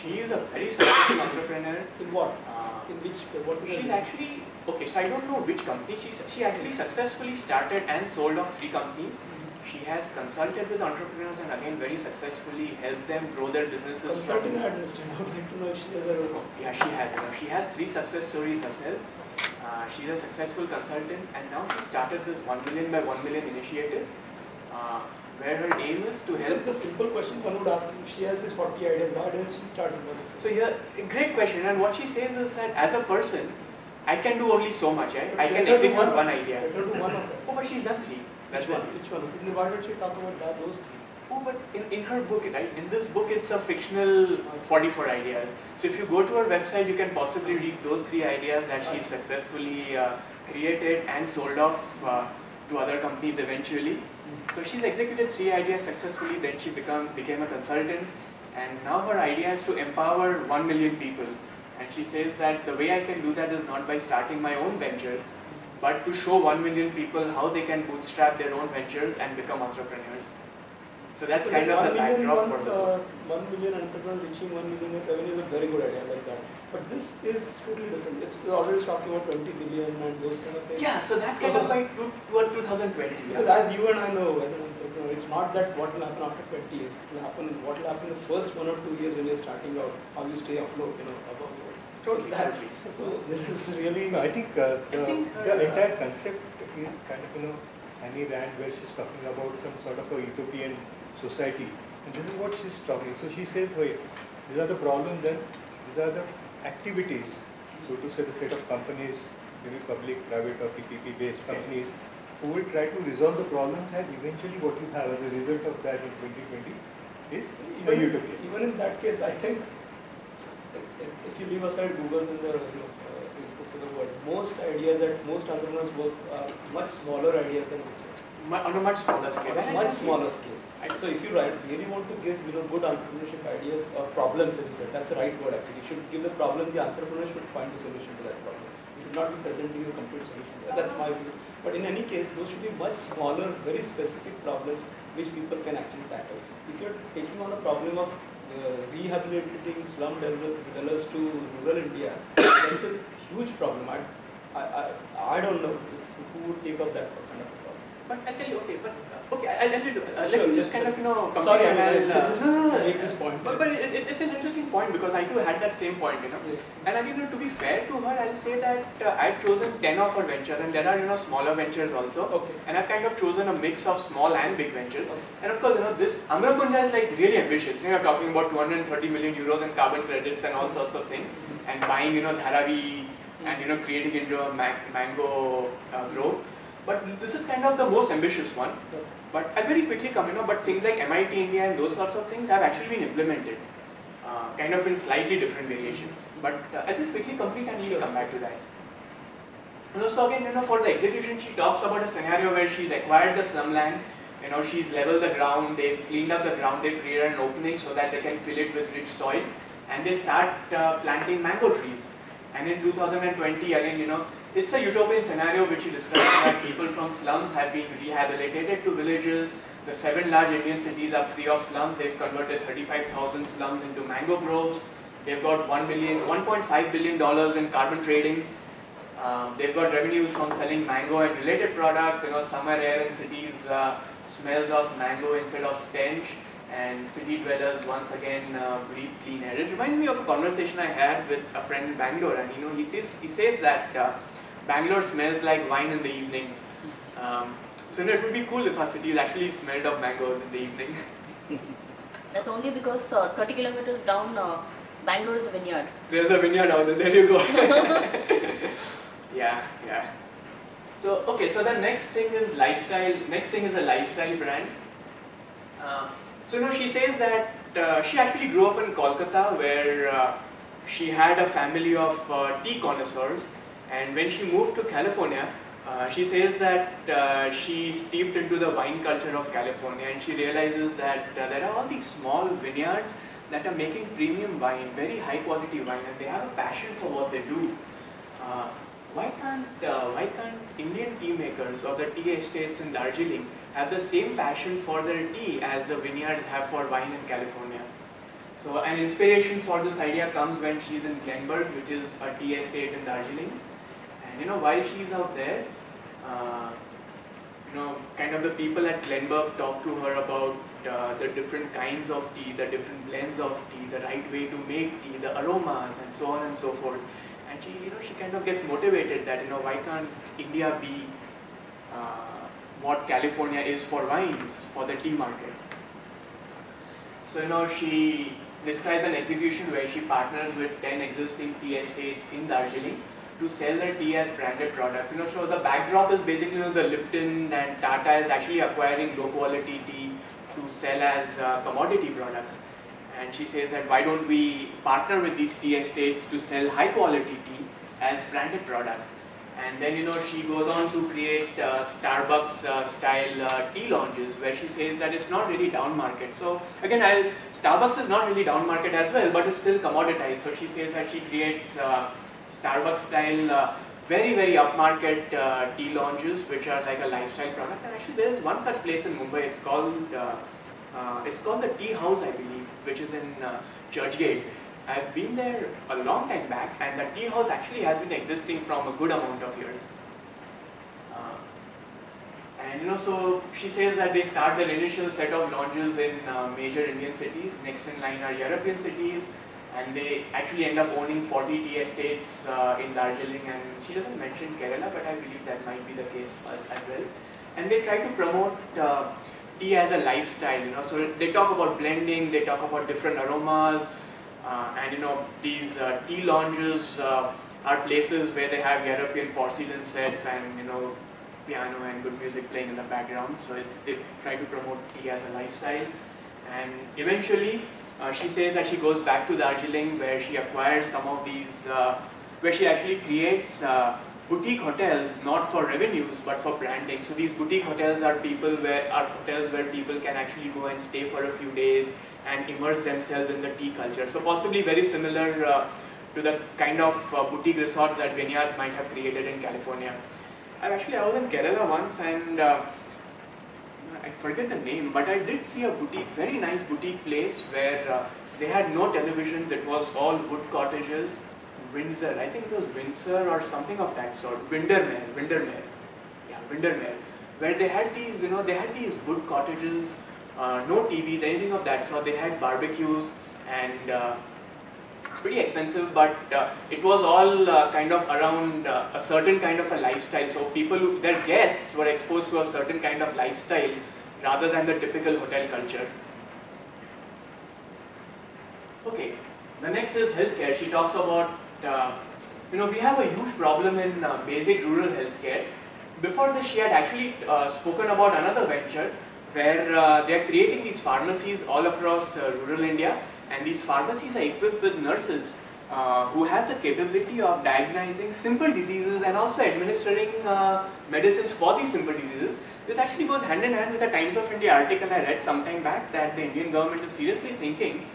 She is a very successful entrepreneur. In what? In which... What is she's actually... Okay, so I don't know which company. She actually successfully started and sold off 3 companies. She has consulted with entrepreneurs and again very successfully helped them grow their businesses. Consulting and administering. I would like to know if she has her own. Yeah, she has. She has 3 success stories herself. She's a successful consultant, and now she started this 1 million by 1 million initiative, where her aim is to help. This is the simple question one would ask. If she has this 40 ideas, why didn't she start with one? So here, a great question. And what she says is that as a person, I can do only so much. I can execute one idea. Let her do one of them. Oh, but she's done 3. That's it. Which one? Why did she talk about those 3? Oh, but in her book, right? In this book, it's a fictional 44 ideas. So if you go to her website, you can possibly read those 3 ideas that she successfully created and sold off to other companies eventually. So she's executed 3 ideas successfully, then she became a consultant, and now her idea is to empower 1 million people. And she says that the way I can do that is not by starting my own ventures, but to show 1 million people how they can bootstrap their own ventures and become entrepreneurs. So that's kind of the backdrop for the book. 1 million entrepreneurs reaching 1 million revenue is a very good idea like that. But this is totally different. It's always talking about 20 billion and those kind of things. Yeah, so that's kind of like toward 2020. Because as you and I know as an entrepreneur, it's not that what will happen after 20 years. It will happen, what will happen in the first 1 or 2 years when you're starting out, how you stay afloat, above board. Totally. So there is really... No, I think the entire concept is kind of, Annie Rand, where she's talking about some sort of a utopian society. And this is what she's talking. So she says, wait, these are the problems and these are the activities. So to say the set of companies, maybe public, private or PPP based companies, who will try to resolve the problems, and eventually what you have as a result of that in 2020 is a utopia. Even in that case, I think if you leave aside Google's and the Facebooks of the world, most ideas that most entrepreneurs work are much smaller ideas than this one. On a much smaller scale. On a much smaller scale. Right? So if you really want to give good entrepreneurship ideas or problems, as you said, that's the right word actually. You should give the problem, the entrepreneur should find the solution to that problem. You should not be presenting a complete solution. That's my view. But in any case, those should be much smaller, very specific problems which people can actually tackle. If you're taking on a problem of rehabilitating slum dwellers to rural India, that's a huge problem. I don't know who would take up that kind of a problem. But I'll tell you, I'll let you do. Sure, let me just kind of, compare. Sorry, just make this point. But it's an interesting point because I too had that same point, Yes. And I mean, to be fair to her, I'll say that I've chosen 10 of her ventures, and there are, smaller ventures also. Okay. And I've kind of chosen a mix of small and big ventures. Okay. And of course, this Amrakunja is like really ambitious. You're talking about 230 million euros in carbon credits and all sorts of things, and buying, Dharavi, and creating into a mango grove. But this is kind of the most ambitious one. Okay. But I very quickly come, but things like MIT India and those sorts of things have actually been implemented, kind of in slightly different variations. But I'll just quickly complete and we'll come back to that. So again, for the execution, she talks about a scenario where she's acquired the slumland, she's leveled the ground, they've cleaned up the ground, they've created an opening so that they can fill it with rich soil, and they start planting mango trees. And in 2020, again, it's a utopian scenario which he describes that people from slums have been rehabilitated to villages. The 7 large Indian cities are free of slums. They've converted 35,000 slums into mango groves. They've got $1.5 billion in carbon trading. They've got revenues from selling mango and related products. Summer air in cities smells of mango instead of stench. And city dwellers once again breathe clean air. It reminds me of a conversation I had with a friend in Bangalore, and he says that Bangalore smells like wine in the evening. So it would be cool if our cities actually smelled of mangoes in the evening. That's only because 30 kilometers down, Bangalore is a vineyard. There's a vineyard out there. There you go. Yeah. So so the next thing is lifestyle. Next thing is a lifestyle brand. So she says that she actually grew up in Kolkata, where she had a family of tea connoisseurs, and when she moved to California, she says that she steeped into the wine culture of California, and she realizes that there are all these small vineyards that are making premium wine, very high quality wine, and they have a passion for what they do. Why can't Indian tea makers or the tea estates in Darjeeling have the same passion for their tea as the vineyards have for wine in California? So an inspiration for this idea comes when she's in Glenberg, which is a tea estate in Darjeeling. And while she's out there, kind of the people at Glenberg talk to her about the different kinds of tea, the different blends of tea, the right way to make tea, the aromas, and so on and so forth. And she kind of gets motivated that why can't India be what California is for wines, for the tea market. So she describes an execution where she partners with 10 existing tea estates in Darjeeling to sell their tea as branded products. So the backdrop is basically the Lipton and Tata is actually acquiring low quality tea to sell as commodity products. And she says that why don't we partner with these tea estates to sell high quality tea as branded products. And then, she goes on to create Starbucks style tea lounges, where she says that it's not really down market. So again, Starbucks is not really down market as well, but it's still commoditized. So she says that she creates Starbucks style, very, very upmarket tea lounges, which are like a lifestyle product. And actually, there is one such place in Mumbai. It's called the Tea House, I believe, which is in Churchgate. I've been there a long time back, and the tea house actually has been existing from a good amount of years. And so she says that they start their initial set of lounges in major Indian cities. Next in line are European cities, and they actually end up owning 40 tea estates in Darjeeling. And she doesn't mention Kerala, but I believe that might be the case as well. And they try to promote tea as a lifestyle. So they talk about blending, they talk about different aromas. And these tea lounges are places where they have European porcelain sets and piano and good music playing in the background. So they try to promote tea as a lifestyle. And eventually she says that she goes back to Darjeeling, where she acquires some of these, where she actually creates boutique hotels, not for revenues but for branding. So these boutique hotels are hotels where people can actually go and stay for a few days and immerse themselves in the tea culture. So possibly very similar to the kind of boutique resorts that vineyards might have created in California. I was in Kerala once, and I forget the name, but I did see a boutique, very nice boutique place where they had no televisions. It was all wood cottages. Windsor, I think it was Windsor or something of that sort. Windermere, where they had these, wood cottages. No TVs, anything of that. So they had barbecues, and it's pretty expensive, but it was all kind of around a certain kind of a lifestyle. So their guests were exposed to a certain kind of lifestyle rather than the typical hotel culture. Okay, the next is healthcare. She talks about, we have a huge problem in basic rural healthcare. Before this, she had actually spoken about another venture where they are creating these pharmacies all across rural India, and these pharmacies are equipped with nurses who have the capability of diagnosing simple diseases and also administering medicines for these simple diseases. This actually goes hand in hand with a Times of India article I read some time back, that the Indian government is seriously thinking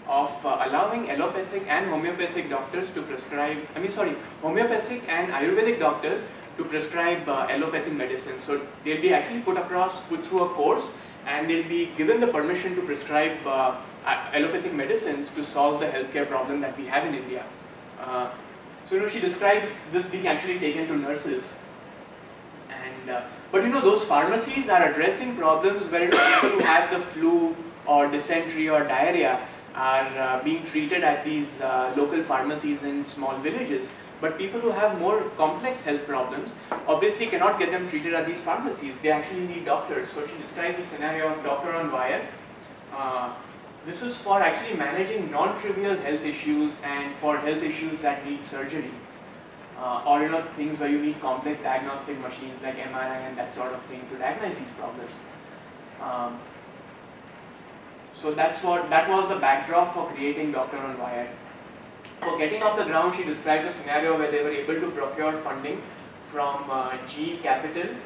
of allowing allopathic and homeopathic doctors to prescribe, homeopathic and Ayurvedic doctors to prescribe allopathic medicine. So they'll be actually put through a course, and they'll be given the permission to prescribe allopathic medicines to solve the healthcare problem that we have in India. So she describes this being actually taken to nurses. And but those pharmacies are addressing problems where people who have the flu or dysentery or diarrhea are being treated at these local pharmacies in small villages. But people who have more complex health problems obviously cannot get them treated at these pharmacies. They actually need doctors. So she describes the scenario of doctor on wire. This is for actually managing non-trivial health issues and for health issues that need surgery. Or things where you need complex diagnostic machines like MRI and that sort of thing to diagnose these problems. So that was the backdrop for creating Doctor on Wire. For getting off the ground, she described a scenario where they were able to procure funding from GE Capital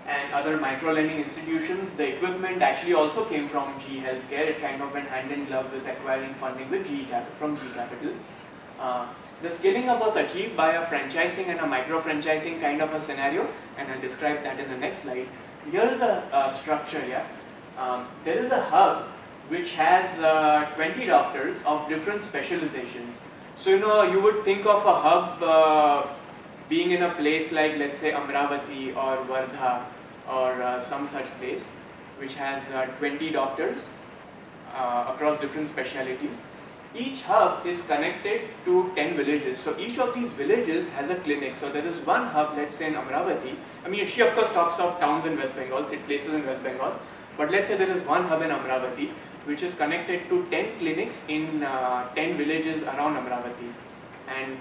and other micro-lending institutions. The equipment actually also came from GE Healthcare. It kind of went hand in glove with acquiring funding with from GE Capital. The scaling up was achieved by a franchising and a micro-franchising kind of a scenario, and I'll describe that in the next slide. Here is a structure, there is a hub which has 20 doctors of different specializations. So you would think of a hub being in a place like, let's say, Amravati or Wardha or some such place, which has 20 doctors across different specialities. Each hub is connected to 10 villages. So each of these villages has a clinic. So there is one hub, let's say in Amravati. She of course talks of towns in West Bengal, places in West Bengal. But let's say there is one hub in Amravati, which is connected to 10 clinics in 10 villages around Amravati. And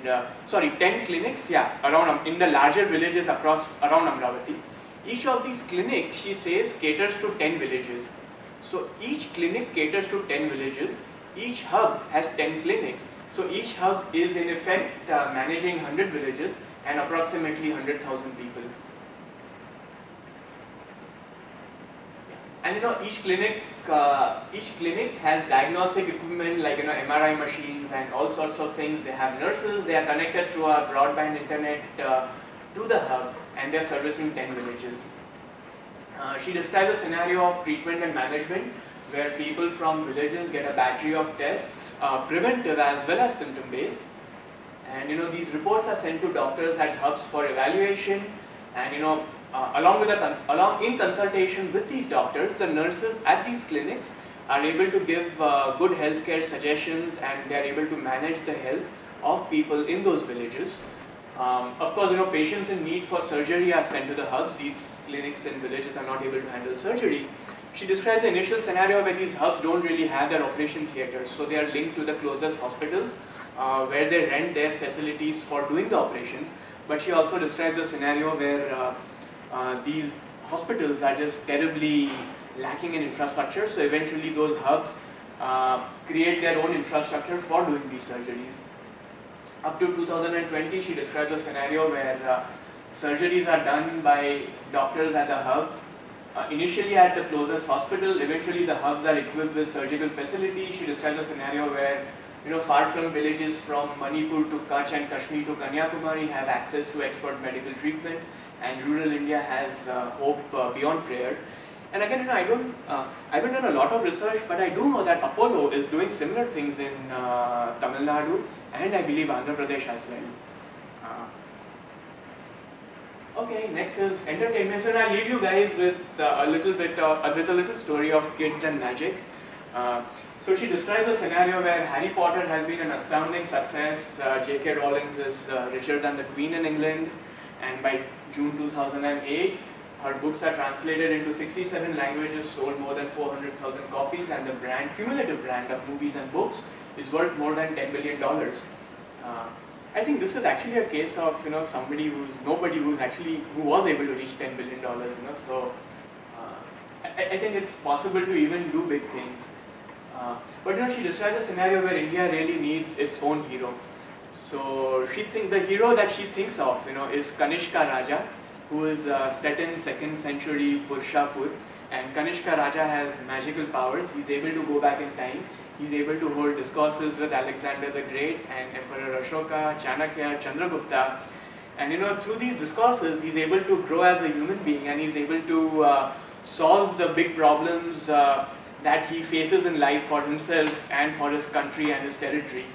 10 clinics, around in the larger villages around Amravati. Each of these clinics, she says, caters to 10 villages. So each clinic caters to 10 villages. Each hub has 10 clinics. So each hub is in effect managing 100 villages. and approximately 100,000 people. And each clinic has diagnostic equipment like MRI machines and all sorts of things. They have nurses. They are connected through a broadband internet to the hub, and they are servicing 10 villages. She describes a scenario of treatment and management where people from villages get a battery of tests, preventive as well as symptom-based. And these reports are sent to doctors at hubs for evaluation, and along in consultation with these doctors, the nurses at these clinics are able to give good healthcare suggestions, and they are able to manage the health of people in those villages. Of course, patients in need for surgery are sent to the hubs. These clinics in villages are not able to handle surgery. She describes the initial scenario where these hubs don't really have their operation theatres, so they are linked to the closest hospitals where they rent their facilities for doing the operations. But she also describes a scenario where these hospitals are just terribly lacking in infrastructure, so eventually those hubs create their own infrastructure for doing these surgeries. Up to 2020, she describes a scenario where surgeries are done by doctors at the hubs, initially at the closest hospital. Eventually the hubs are equipped with surgical facilities. She describes a scenario where far-flung villages from Manipur to Kutch and Kashmir to Kanyakumari have access to expert medical treatment, and rural India has hope beyond prayer. And again, I haven't done a lot of research, but I do know that Apollo is doing similar things in Tamil Nadu and I believe Andhra Pradesh as well. Okay, next is entertainment. So I'll leave you guys with a little story of kids and magic. So she describes a scenario where Harry Potter has been an astounding success. J.K. Rowling is richer than the Queen in England, and by June 2008, her books are translated into 67 languages, sold more than 400,000 copies, and the cumulative brand of movies and books is worth more than $10 billion. I think this is actually a case of somebody who was able to reach $10 billion. So I think it's possible to even do big things. But she describes a scenario where India really needs its own hero. So the hero that she thinks of, is Kanishka Raja, who is set in 2nd century Purshapur, and Kanishka Raja has magical powers. He's able to go back in time. He's able to hold discourses with Alexander the Great and Emperor Ashoka, Chanakya, Chandragupta. And through these discourses, he's able to grow as a human being, and he's able to solve the big problems that he faces in life for himself and for his country and his territory.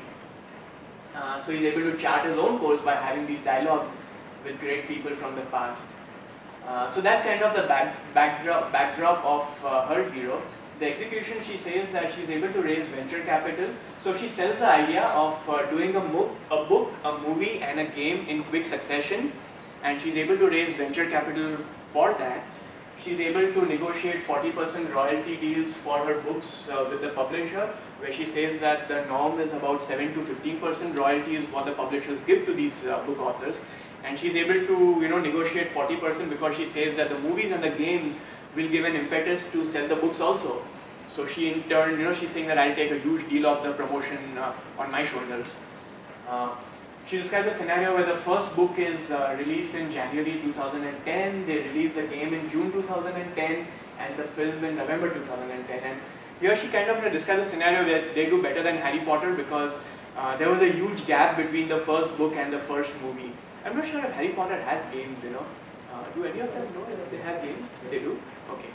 So he's able to chart his own course by having these dialogues with great people from the past. So that's kind of the backdrop of her hero. The execution, she says that she's able to raise venture capital. So she sells the idea of doing a book, a movie and a game in quick succession, and she's able to raise venture capital for that. She's able to negotiate 40% royalty deals for her books with the publisher, where she says that the norm is about 7 to 15% royalty is what the publishers give to these book authors. And she's able to negotiate 40% because she says that the movies and the games will give an impetus to sell the books also. So she in turn, she's saying that I'll take a huge deal of the promotion on my shoulders. She describes a scenario where the first book is released in January 2010, they release the game in June 2010, and the film in November 2010. And here she kind of describes a scenario where they do better than Harry Potter because there was a huge gap between the first book and the first movie. I'm not sure if Harry Potter has games, Do any of them know if they have games? They do? Okay.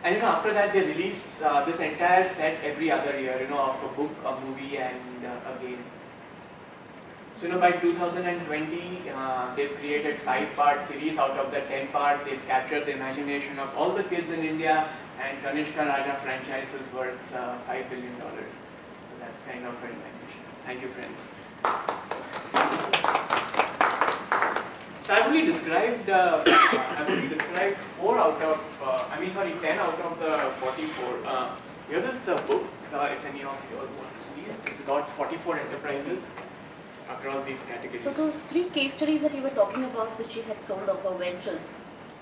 And after that they release this entire set every other year, of a book, a movie and a game. So by 2020, they've created 5-part series. Out of the 10 parts, they've captured the imagination of all the kids in India, and Kanishka Raja franchise is worth $5 billion. So that's kind of her imagination. Thank you, friends. So I've only described 10 out of the 44. Here is the book, if any of you all want to see it. It's got 44 enterprises across these categories. So those 3 case studies that you were talking about, which you had sold of her ventures,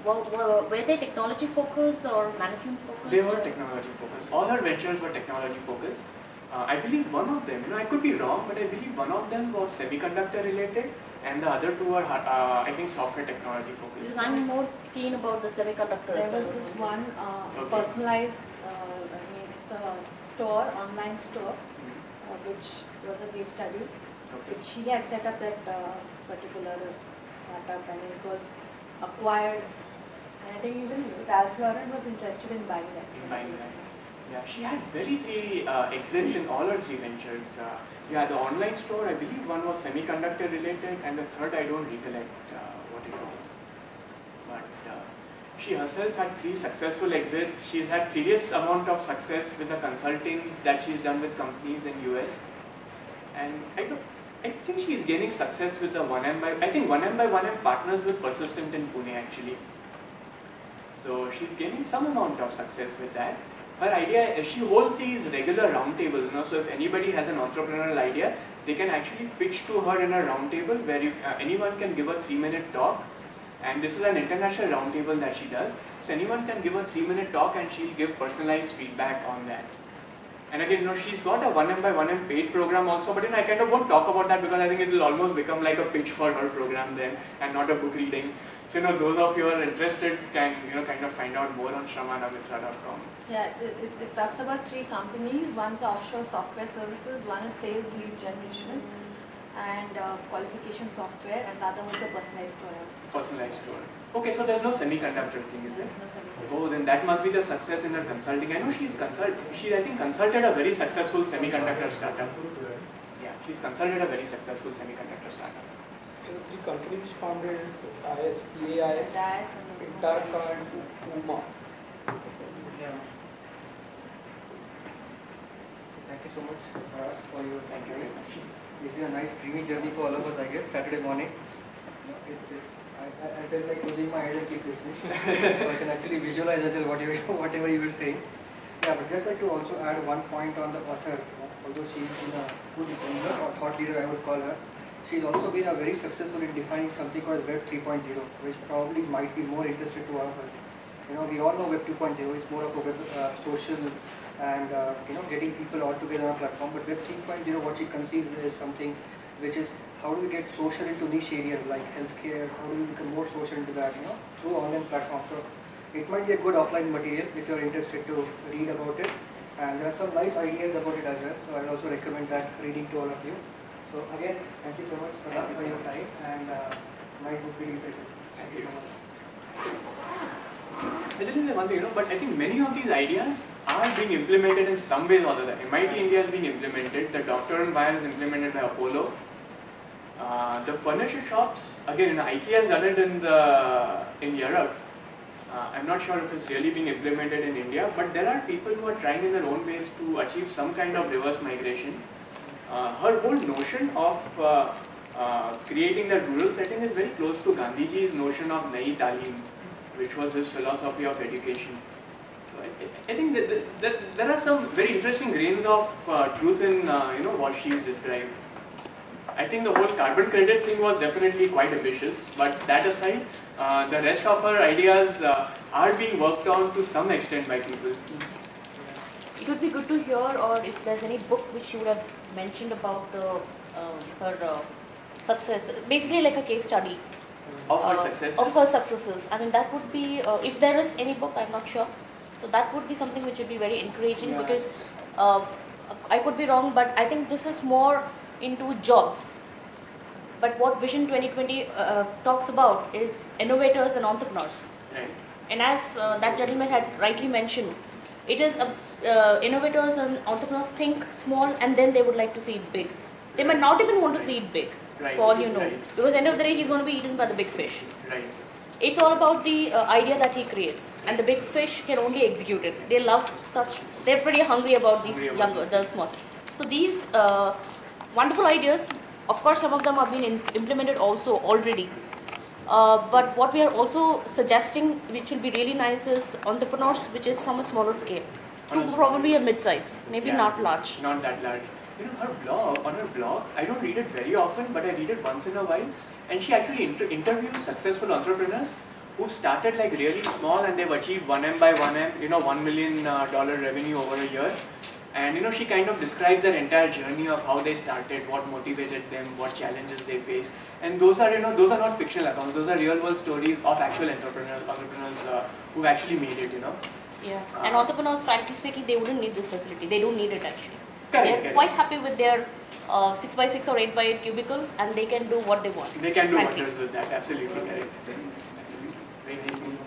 were they technology focused or management focused? They were technology focused. All her ventures were technology focused. I believe one of them, I could be wrong, but I believe one of them was semiconductor related, and the other two are, I think, software technology focused. Because I'm more keen about the semiconductors. There was this one personalized, I mean, it's a store, online store, which was a case study. Okay. Which she had set up that particular startup, and it was acquired. And I think even Ralph Lauren was interested in buying that. Yeah, she had three exits in all her three ventures. Yeah, the online store, I believe one was semiconductor related, and the third I don't recollect what it was. But she herself had 3 successful exits. She's had serious amount of success with the consultings that she's done with companies in US. And I think she's gaining success with the 1M by 1M partners with Persistent in Pune actually. So she's gaining some amount of success with that. Her idea, she holds these regular roundtables, so if anybody has an entrepreneurial idea, they can actually pitch to her in a roundtable where anyone can give a 3-minute talk. And this is an international roundtable that she does. So anyone can give a 3-minute talk and she'll give personalized feedback on that. And again, she's got a 1M by 1M paid program also, but I kind of won't talk about that because I think it will almost become like a pitch for her program then and not a book reading. So those of you who are interested can kind of find out more on shramanamitra.com. Yeah, it talks about 3 companies. One's offshore software services, one is sales lead generation and qualification software, and the other was the personalized store. Personalized store. Okay, so there's no semiconductor thing, is it? No semiconductor. Oh, then that must be the success in her consulting. I know she I think consulted a very successful semiconductor startup. Yeah, she's consulted a very successful semiconductor startup. The 3 companies which founded is EAIS, Interca and UMA. Thank you so much for your. Thank you very much. It's been a nice dreamy journey for all of us, I guess. Saturday morning. I felt like closing my eyes and keep listening, so I can actually visualize as well whatever you were saying. Yeah, but just like to also add one point on the author. Although she's been a good leader or thought leader, I would call her. She's also been very successful in defining something called Web 3.0, which probably might be more interesting to all of us. We all know Web 2.0 is more of a web social and getting people all together on a platform. But Web 3.0, what she conceives is something which is how do we get social into niche areas like healthcare? How do we become more social into that? Through online platforms. So it might be a good offline material if you're interested to read about it. And there are some nice ideas about it as well. So I also recommend that reading to all of you. So again, thank you so much for your time and nice book reading session. Thank you so much. I didn't say one thing, but I think many of these ideas are being implemented in some ways or the other. MIT India is being implemented. The Doctor on Wire is implemented by Apollo. The furniture shops, again, IKEA has done it in Europe. I'm not sure if it's really being implemented in India, but there are people who are trying in their own ways to achieve some kind of reverse migration. Her whole notion of creating that rural setting is very close to Gandhiji's notion of Nai Talim, which was his philosophy of education. So I think that there are some very interesting grains of truth in what she's described. I think the whole carbon credit thing was definitely quite ambitious, but that aside, the rest of her ideas are being worked on to some extent by people. It would be good to hear, or if there's any book which you would have mentioned about her success, basically like a case study. Of her successes? Of her successes. I mean, that would be, if there is any book, I'm not sure. So that would be something which would be very encouraging because I could be wrong, but I think this is more into jobs. But what Vision 2020 talks about is innovators and entrepreneurs. Right. And as that gentleman had rightly mentioned, it is innovators and entrepreneurs think small and then they would like to see it big. They might not even want to see it big, for all you know. Right. Because at the end of the day, he's going to be eaten by the big fish. Right. It's all about the idea that he creates, and the big fish can only execute it. They love such, they're pretty hungry about these the small. So these wonderful ideas, of course some of them have been implemented also already. But what we are also suggesting, which will be really nice, is entrepreneurs, which is from a smaller scale, to probably a mid-size, maybe not large. Not that large. On her blog, I don't read it very often, but I read it once in a while. And she actually interviews successful entrepreneurs who started like really small and they've achieved 1M by 1M, $1 million revenue over a year. And you know, she kind of describes their entire journey of how they started, what motivated them, what challenges they faced. And those are, you know, those are not fictional accounts. Those are real world stories of actual entrepreneurs who've actually made it. You know. Yeah. And entrepreneurs, frankly speaking, they wouldn't need this facility. They don't need it actually. Correct, They're quite happy with their 6x6 or 8x8 cubicle, and they can do what they want. They can do frankly. wonders with that. Absolutely correct. Absolutely. Very nice.